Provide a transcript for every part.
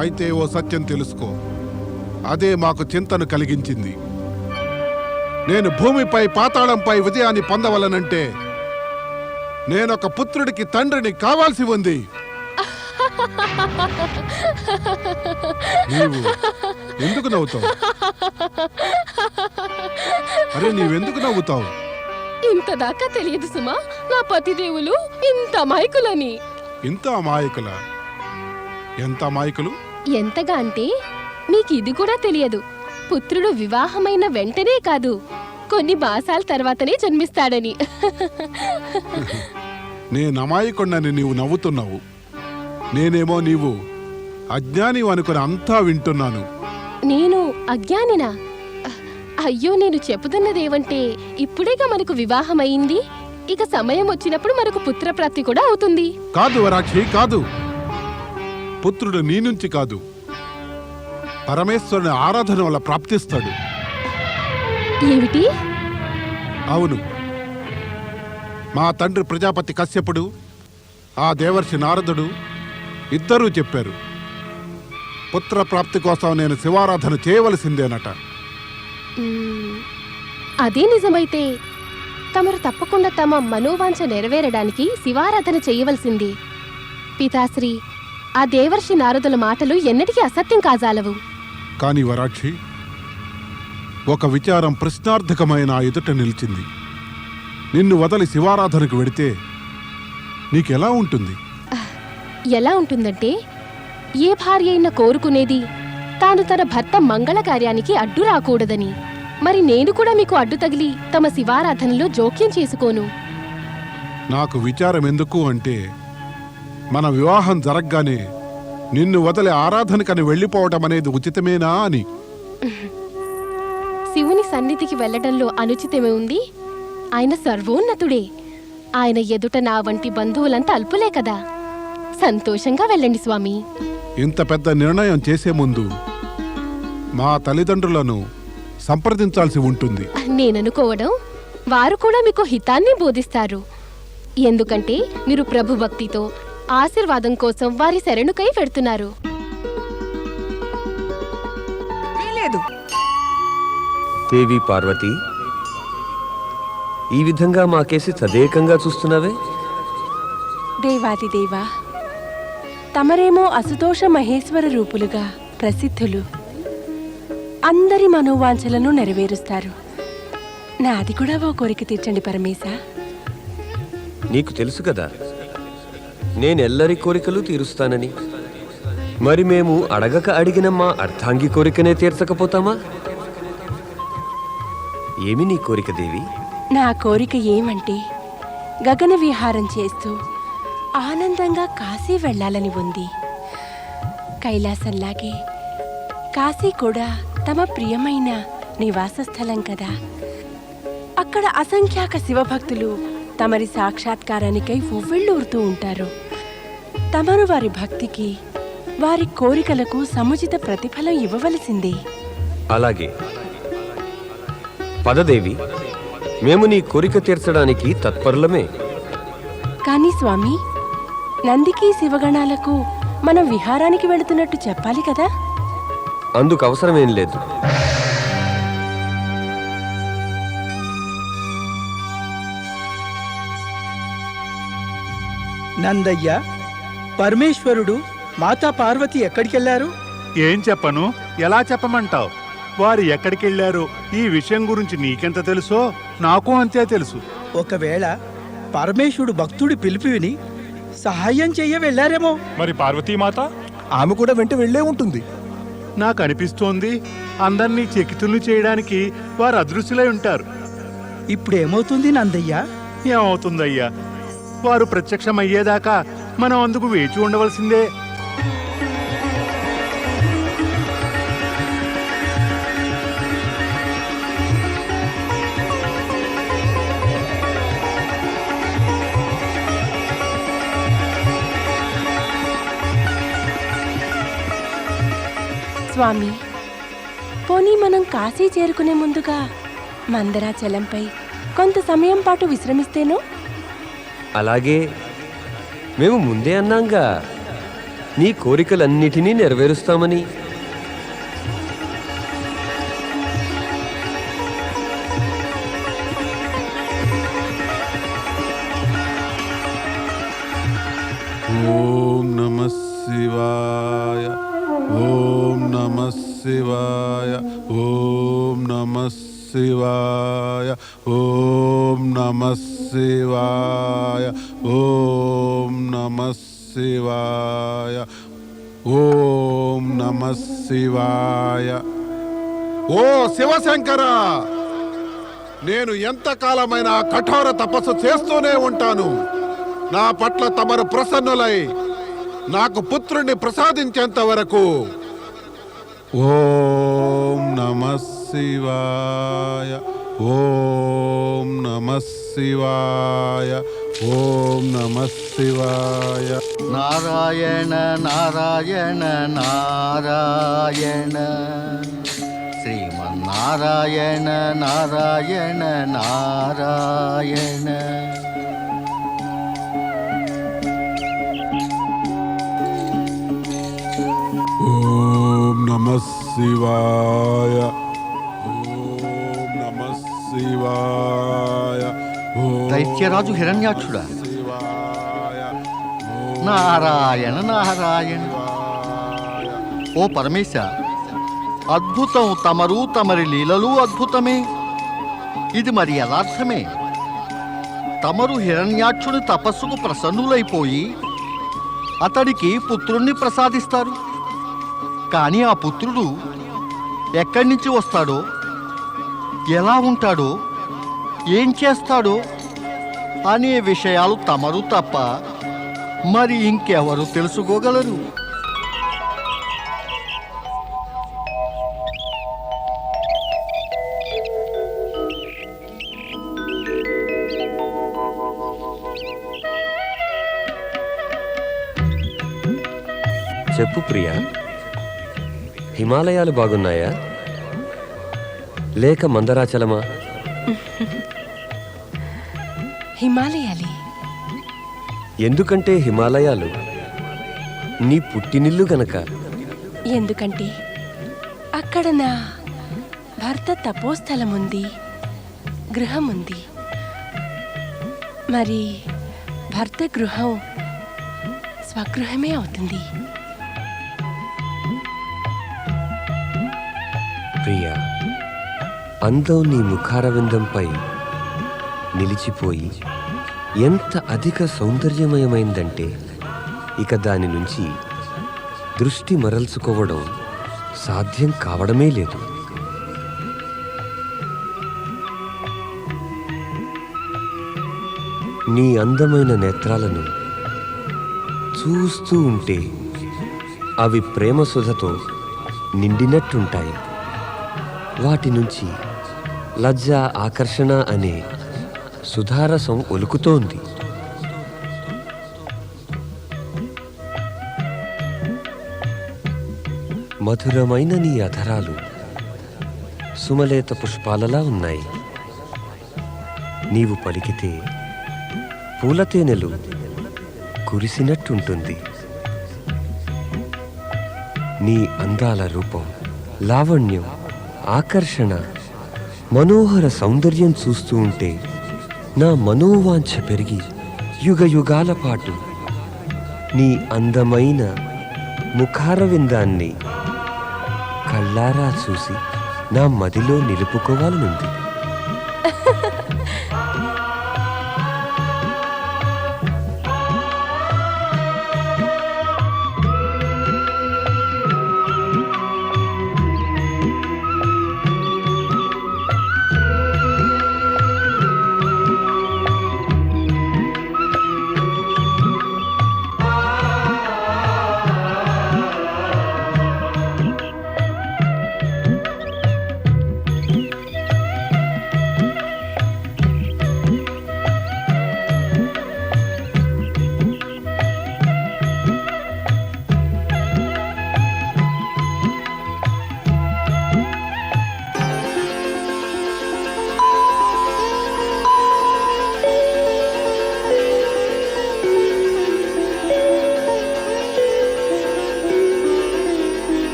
అయితే ఓ సత్యం తెలుసుకో, అదే మాకు చింతను కలిగించింది. నేను భూమిపై పాతాళంపై విజయాన్ని పొందవలనంటే నేనొక పుత్రుడికి తండ్రిని కావాల్సి ఉంది. నీవు ఎందుకు నవ్వుతావు? అరే, నీవెందుకు నవ్వుతావు? ఇంతదాకా తెలియదు సుమా, నా పతిదేవులు ఇంత అమాయకులని. ఇంత అమాయకుల? ఎంత అమాయకులు? ఎంతగా అంటే మీకు ఇది కూడా తెలియదు. పుత్రుడు వివాహమైన వెంటనే కాదు, కొన్ని మాసాల తర్వాతనే జన్మిస్తాడని. నేను అమాయకుడినని నీవు నవ్వుతున్నావు. నేనేమో నీవు అజ్ఞాని అనుకుని అంతా వింటున్నాను. నేను అజ్ఞానినా? అయ్యో, నేను చెప్పుతున్నదేమంటే ఇప్పుడేగా మనకు వివాహమైంది, ఇక సమయం వచ్చినప్పుడు మనకు పుత్రప్రాప్తి కూడా అవుతుంది. కాదు వరాక్షి, కాదు. పుత్రుడు నీ నుంచి కాదు, పరమేశ్వరుని ఆరాధన వల్ల ప్రాప్తిస్తాడు. ఏమిటి? అవును, మా తండ్రి ప్రజాపతి కశ్యపుడు, ఆ దేవర్షి నారదుడు ఇద్దరూ చెప్పారు, పుత్రప్రాప్తి కోసం నేను శివారాధన చేయవలసిందేనట. అదే నిజమైతే తమరు తప్పకుండా తమ మనోవాంఛ నెరవేరడానికి శివారాధన చేయవలసింది. పితాశ్రీ, ఆ దేవర్షి నారదుల మాటలు ఎన్నటికీ అసత్యం కాజాలవు. కాని వరాక్షి, ఒక విచారం ప్రశ్నార్థకమైన ఎదుట నిలిచింది. నిన్ను వదలి శివారాధనకు వెడితే నీకెలా ఉంటుంది? ఎలా ఉంటుందంటే, ఏ భార్య అయినా కోరుకునేది తాను తన భర్త మంగళ కార్యానికి అడ్డు రాకూడదని. మరి నేను కూడా మీకు అడ్డు తగిలి తమ శివారాధనలో జోక్యం చేసుకోను. నాకు విచారం ఎందుకు అంటే, మన వివాహం జరగ్గానే నిన్ను వదిలి ఆరాధనకని వెళ్ళిపోవటం అనేది ఉచితమేనా అని. శివుని సన్నిధికి వెళ్లడంలో అనుచితమే ఉంది? ఆయన సర్వోన్నతుడే. ఆయన ఎదుట నా వంటి బంధువులంతా అల్పులే కదా. సంతోషంగా వెళ్ళండి స్వామి. ఇంత పెద్ద నిర్ణయం చేసే ముందు మా తల్లిదండ్రులను సంప్రదించాల్సి ఉంటుంది. నేననుకోవడం, వారు కూడా మీకు హితాన్ని బోధిస్తారు. ఎందుకంటే మీరు ప్రభు భక్తితో ఆశీర్వాదం కోసం వారి శరణుకై పెడుతున్నారు. దేవి పార్వతి, ఈ విధంగా మాకేసి తదేకంగా చూస్తున్నావే? దేవాదిదేవా, తమరేమో అసుతోష మహేశ్వర రూపులుగా ప్రసిద్ధులు. అందరి మనోవాంఛలను నెరవేరుస్తారు. నాది కూడా ఓ కోరిక తీర్చండి పరమేశ. నీకు తెలుసు కదా, నేనెల్లరి కోరికలు తీరుస్తానని. మరి మేము అడగక అడిగిన మా అర్థాంగి కోరికనే తీర్చకపోతామా? ఏమి నీ కోరిక దేవి? నా కోరిక ఏమంటే, గగన విహారం చేస్తూ ఆనందంగా కాశీ వెళ్ళాలని ఉంది. కైలాసంలాగే కాశీ కూడా తమ ప్రియమైన నివాస స్థలం కదా. అక్కడ అసంఖ్యాక శివభక్తులు తమరి సాక్షాత్కారానికై ఉవ్విళ్ళూరుతూ ఉంటారు. తమరు వారి భక్తికి, వారి కోరికలకు సముచిత ప్రతిఫలం ఇవ్వవలసిందే. అలాగే పదదేవి, మేము నీ కోరిక తీర్చడానికి తత్పరులమే. కానీ స్వామి, నందికి శివగణాలకు మనం విహారానికి వెళుతున్నట్టు చెప్పాలి కదా. అందుకు అవసరమేం లేదు. నందయ్య, పరమేశ్వరుడు మాతా పార్వతి ఎక్కడికెళ్లారు? ఏం చెప్పను, ఎలా చెప్పమంటావు? వారు ఎక్కడికెళ్లారో ఈ విషయం గురించి నీకెంత తెలుసో నాకు అంతే తెలుసు. ఒకవేళ పరమేశ్వరుడు భక్తుడి పిలుపు విని సహాయం చెయ్య వెళ్ళారేమో. మరి పార్వతీమాత? ఆమె కూడా వెంట వెళ్లే ఉంటుంది. నాకు అనిపిస్తోంది, అందర్నీ చకితుల్ని చేయడానికి వారు అదృశ్యులై ఉంటారు. ఇప్పుడేమవుతుంది నందయ్య? ఏమవుతుందయ్యా, వారు ప్రత్యక్షమయ్యేదాకా మనం అందుకు వేచి ఉండవలసిందే. స్వామి, పోనీ మనం కాశీ చేరుకునే ముందుగా మందరాచలంపై కొంత సమయం పాటు విశ్రమిస్తేనో? అలాగే మేము ముందే అన్నాంగా, నీ కోరికలన్నిటినీ నెరవేరుస్తామని. ఓం నమః శివాయ ఓం నమః శివాయ ఓం నమః శివాయ ఓం నమః శివాయ ఓం నమః శివాయ ఓం నమః శివాయ. ఓ శివశంకర, నేను ఎంతకాలమైనా కఠోర తపస్సు చేస్తూనే ఉంటాను. నా పట్ల తమరు ప్రసన్నులై నాకు పుత్రుణ్ణి ప్రసాదించేంత వరకు. ఓం నమః శివాయ ఓం నమః శివాయ ఓం నమః శివాయ. నారాయణ నారాయణ నారాయణ శ్రీమన్నారాయణ నారాయణ నారాయణ. ఓం నమః శివాయ ఓం నమః శివాయ ఓం దైత్యరాజు హిరణ్యాక్షుడా, శివాయ నారాయణ నారాయణ. ఓ పరమేశ, అద్భుతం తమరు, తమరి లీలలు అద్భుతమే. ఇది మరి యథార్థమే. తమరు హిరణ్యాక్షుని తపస్సుకు ప్రసన్నులైపోయి అతడికి పుత్రుణ్ణి ప్రసాదిస్తారు. కానీ ఆ పుత్రుడు ఎక్కడి నుంచి వస్తాడో, ఎలా ఉంటాడో, ఏం చేస్తాడో అనే విషయాలు తమరు తప్ప మరి ఇంకెవరు తెలుసుకోగలరు? చెప్పు ప్రియా, హిమాలయాలు బాగున్నాయా లేక మందరాచలమా? హిమాలయాలే. ఎందుకంటే హిమాలయాలు నీ పుట్టినిల్లు గనక. ఎందుకంటే అక్కడ నా భర్త తపోస్థలం ఉంది, గృహం ఉంది. మరి భర్త గృహం స్వగృహమే అవుతుంది. ప్రియా, అందం నీ ముఖారవిందంపై నిలిచిపోయి ఎంత అధిక సౌందర్యమయమైందంటే ఇక దాని నుంచి దృష్టి మరల్చుకోవడం సాధ్యం కావడమే లేదు. నీ అందమైన నేత్రాలను చూస్తూ ఉంటే అవి ప్రేమసుధతో నిండినట్టుంటాయి. వాటి నుంచి లజ్జ, ఆకర్షణ అనే సుధారసం ఒలుకుతోంది. మధురమైన నీ అధరాలు సుమలేత పుష్పాలలా ఉన్నాయి. నీవు పలికితే పూలతేనెలు కురిసినట్టుంటుంది. నీ అందాల రూపం, లావణ్యం, ఆకర్షణ, మనోహర సౌందర్యం చూస్తూ ఉంటే నా మనోవాంఛ పెరిగి యుగ యుగాల పాటు నీ అందమైన ముఖారవిందాన్ని కళ్ళారా చూసి నా మదిలో నిలుపుకోవాలనుంది.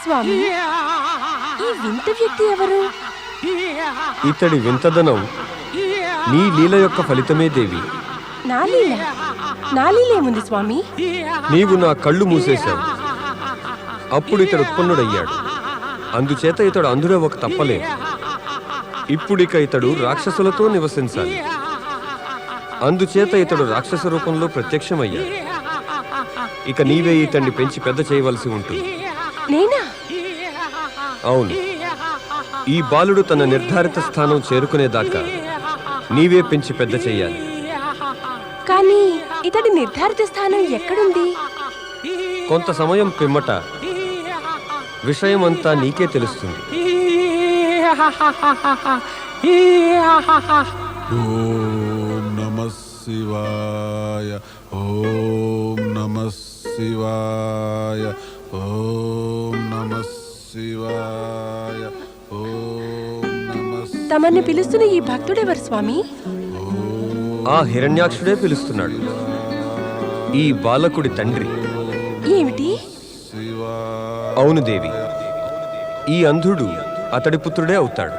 స్వామి ఈ వింత వ్యక్తి ఎవరు? ఇతడి వింతదనం నీ లీల యొక్క ఫలితమే దేవి. నా లీలేముంది స్వామి? నీవు నా కళ్ళు మూసేశావు. అప్పుడు ఇతడు ఉత్పన్నుడయ్యాడు. అందుచేత ఇతడు అంధుడవక తప్పలేదు. ఇప్పుడిక ఇతడు రాక్షసులతో నివసించాలి. అందుచేత ఇతడు రాక్షస రూపంలో ప్రత్యక్షమయ్యాడు. ఇక నీవే ఇతన్ని పెంచి పెద్ద చేయవలసి ఉంటుంది. నేనా? అవును. ఈ బాలుడు తన నిర్ధారిత స్థానం చేరుకునేదాకా నీవే పెంచి పెద్ద చెయ్యాలి. కానీ ఇతడి నిర్ధారిత స్థానం ఎక్కడుంది? కొంత సమయం పిమ్మట విషయమంతా నీకే తెలుస్తుంది. ఓం నమః శివాయ, ఓం నమః శివాయ, ఓం నమః శివాయ, ఓం నమః. తమన్ని పిలుస్తున్న ఈ భక్తుడెవరు స్వామి? ఆ హిరణ్యాక్షుడే పిలుస్తున్నాడు. ఈ బాలకుడి తండ్రి. ఏమిటి? అవును దేవి. ఈ అంధుడు అతడి పుత్రుడే అవుతాడు.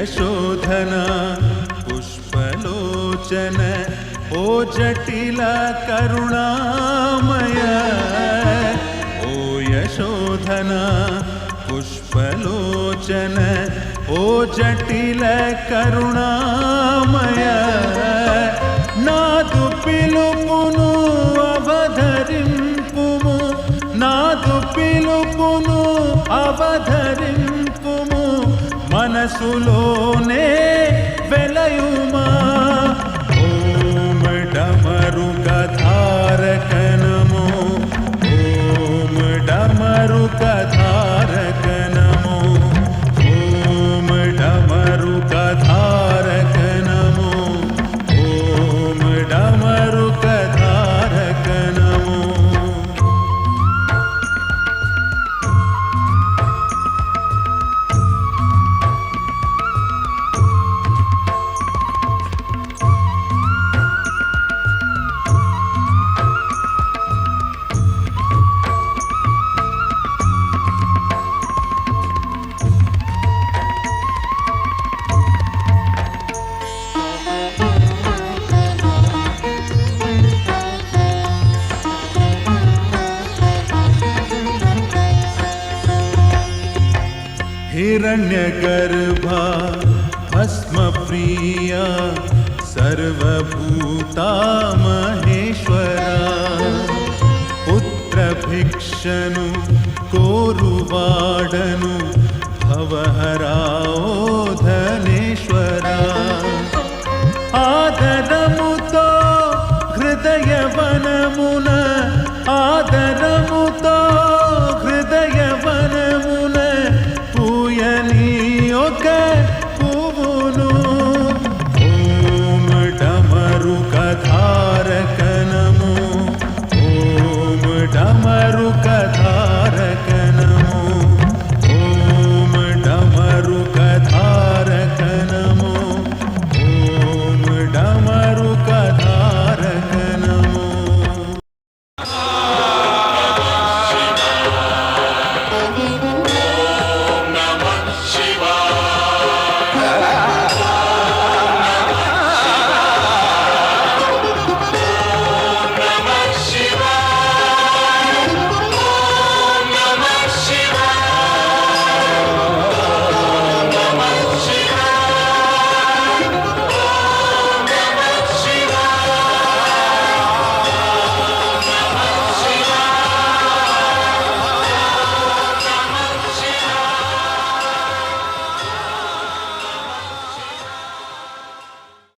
यशोधन पुष्पलोचन ओ जटिल करुणामय, ओ यशोधन पुष्पलोचन ओ जटिल करुणामय, नादु पिलुपुनु अवधरिंपुमु, नादु पिलुपुनु अवधरिंपुमु, మనసులోనే వెలయుమా. ఓం డమరుక ధారక నమో, ఓం డమరుక ధారక నమో, ఓం డమరుక ధారక నమో, ఓం డమరుక ధారక నమో. हिरण्यगर्भा भस्मप्रिया सर्वभूता महेश्वरा, पुत्रभिक्षनु कोरुवाडनु भवहरा